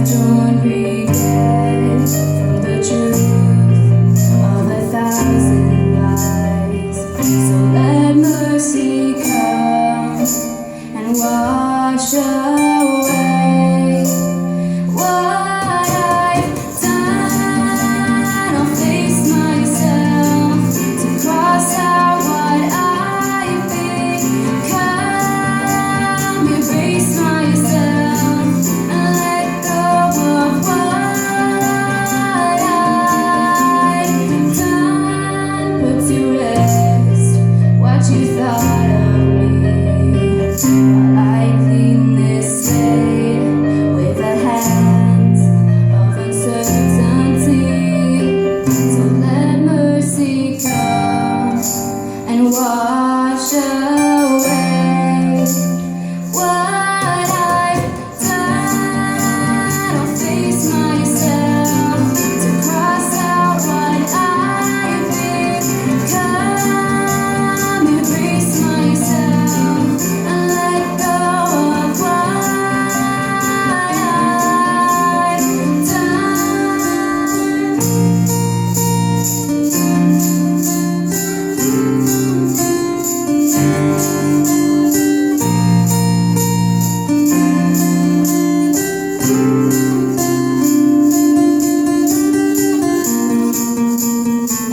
drawn regret from the truth of 1,000 lies. So let mercy come and wash away what I've done. I'll face myself to cross out what I've become. Erase myself and let go of what I've done. Put to rest what you thought of me, while I clean this slate with the hands of uncertainty. So let mercy come and wash away what I've done. I'll face myself to cross out what I've become. Erase myself and let go of what I've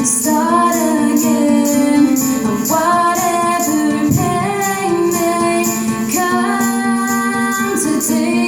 start again on whatever pain may come today.